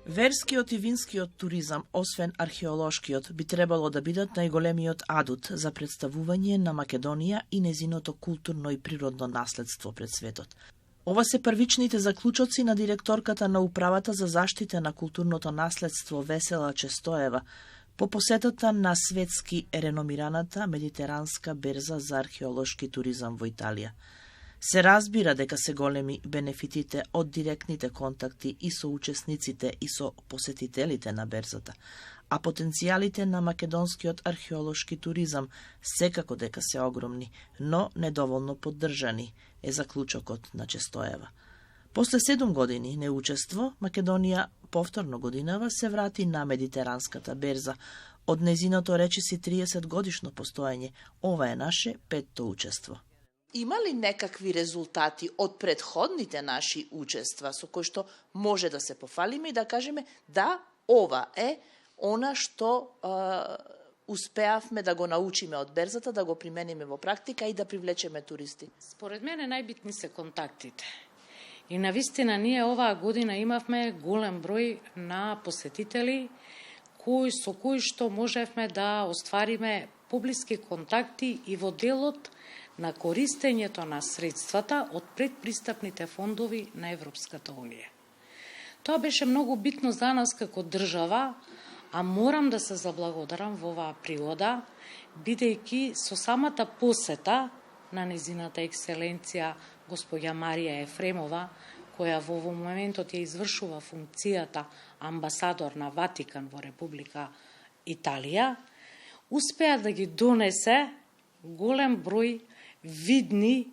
Верскиот и винскиот туризам, освен археолошкиот, би требало да бидат најголемиот адут за представување на Македонија и незиното културно и природно наследство пред светот. Ова се првичните заклучоци на директорката на Управата за заштита на културното наследство Весела Честоева по посетата на светски реномираната медитеранска берза за археолошки туризам во Италија. Се разбира дека се големи бенефитите од директните контакти и со учесниците и со посетителите на берзата, а потенцијалите на македонскиот археолошки туризам секако дека се огромни, но недоволно поддржани, е заклучокот на Честоева. После 7 години неучество, Македонија повторно годинава се врати на медитеранската берза. Од незиното речиси 30 годишно постоење, ова е наше 5-то учество. Има ли некакви резултати од предходните наши учества со кои што може да се пофалиме и да кажеме да, ова е она што успеавме да го научиме од берзата, да го примениме во практика и да привлечеме туристи? Според мене најбитни се контактите. И навистина ние оваа година имавме голем број на посетители со кои што можевме да оствариме поблиски контакти и во делот на користењето на средствата од предпристапните фондови на Европската Унија. Тоа беше многу битно за нас како држава, а морам да се заблагодарам во оваа пригода, бидејќи со самата посета на незината екселенција госпоѓа Марија Ефремова, која во моментот ја извршува функцијата амбасадор на Ватикан во Република Италија, успеа да ги донесе голем број видни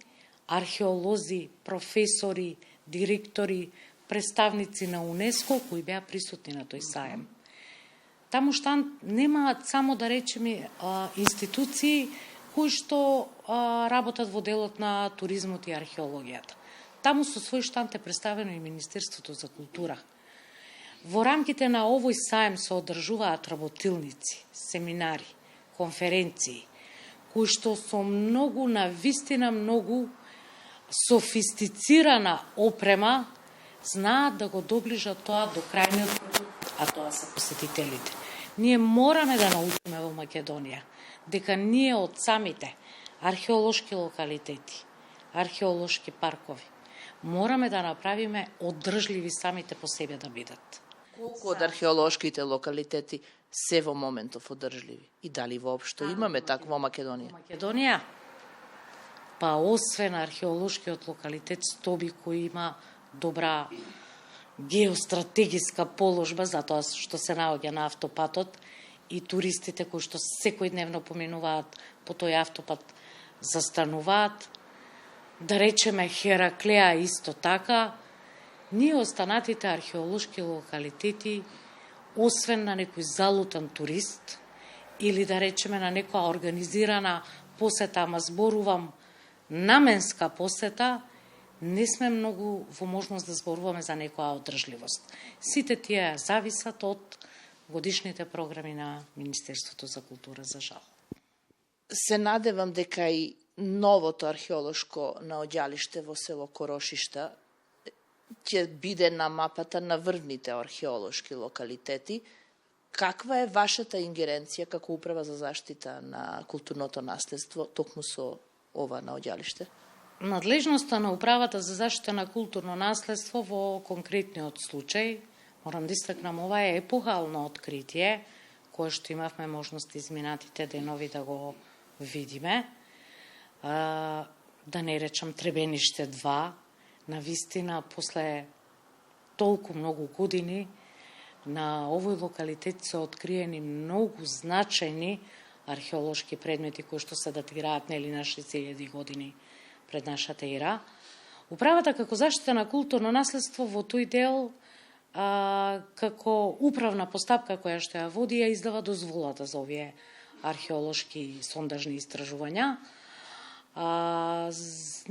археолози, професори, директори, представници на УНЕСКО кои беа присутни на тој саем. Таму штан немаат само да речеме институции кои што работат во делот на туризмот и археологијата. Таму со свој штанд е представено и Министерството за култура. Во рамките на овој саем се одржуваат работилници, семинари, конференции, кои што со многу, навистина многу софистицирана опрема знаат да го доближат тоа до крајниот продукт, а тоа се посетителите. Ние мораме да научиме во Македонија дека ние од самите археолошки локалитети, археолошки паркови, мораме да направиме одржливи самите по себе да бидат. Колку од археолошките локалитети се во моментов одржливи? И дали воопшто имаме такво во Македонија? Во Македонија, па освен археолошкиот локалитет Стоби, кој има добра геостратегиска положба, затоа што се наоѓа на автопатот, и туристите кои што секојдневно поминуваат по тој автопат застануваат, да речеме Хераклеа исто така, ние останатите археолошки локалитети, освен на некој залутан турист, или да речеме на некоја организирана посета, ама зборувам наменска посета, не сме многу во можност да зборуваме за некоја одржливост. Сите тие зависат од годишните програми на Министерството за култура, за жал. Се надевам дека и новото археолошко наоѓалиште во село Корошишта ќе биде на мапата на врвните археолошки локалитети. Каква е вашата ингеренција како Управа за заштита на културното наследство токму со ова наоѓалиште? Надлежноста на Управата за заштита на културно наследство во конкретниот случај, морам да истакнам, ова е епохално откритие, кое што имавме можност изминатите денови да го видиме. Да не речам Требениште 2, навистина после толку многу години на овој локалитет се откриени многу значајни археолошки предмети кои што се датираат нели на 6000 години пред нашата ера. Управата како заштита на културно наследство во тој дел како управна постапка која што ја води, ја издава дозволата за овие археолошки сондажни истражувања.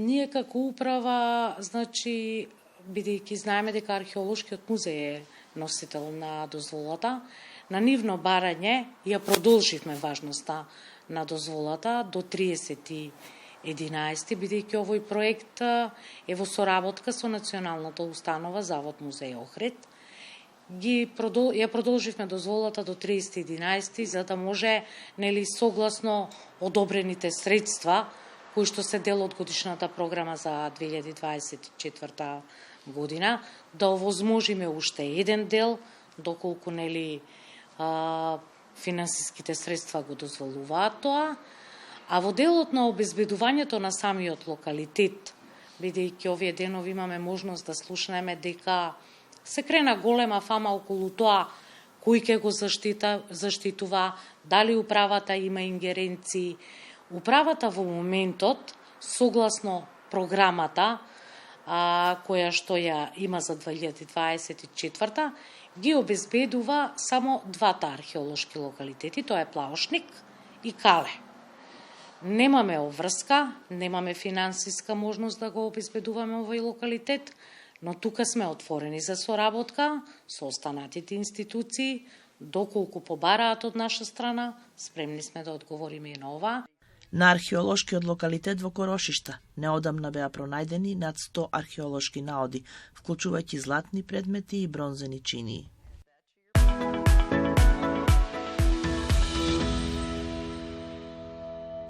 Ние како управа, значи, бидејќи знаеме дека археолошкиот музеј е носител на дозволата, на нивно барање ја продолживме важноста на дозволата до 30. 11, бидејќи овој проект е во соработка со Националната установа Завод музеј Охрид. ја продолживме дозволата до 30.11 за да може согласно одобрените средства кои што се дел од годишната програма за 2024 година да овозможиме уште еден дел доколку финансиските средства го дозволуваат тоа, а во делот на обезбедувањето на самиот локалитет, бидејќи овие денови имаме можност да слушнеме дека се крена голема фама околу тоа кој ќе го заштитува, дали управата има ингеренции. Управата во моментот, согласно програмата која што ја има за 2024, ги обезбедува само двата археолошки локалитети, тоа е Плаошник и Кале. Немаме обврска, немаме финансиска можност да го обезбедуваме овој локалитет, но тука сме отворени за соработка со останатите институции, доколку побараат од наша страна, спремни сме да одговориме и на ова. На археолошкиот локалитет во Корошишта неодамна беа пронајдени над 100 археолошки наоди, вклучувајќи златни предмети и бронзени чинии.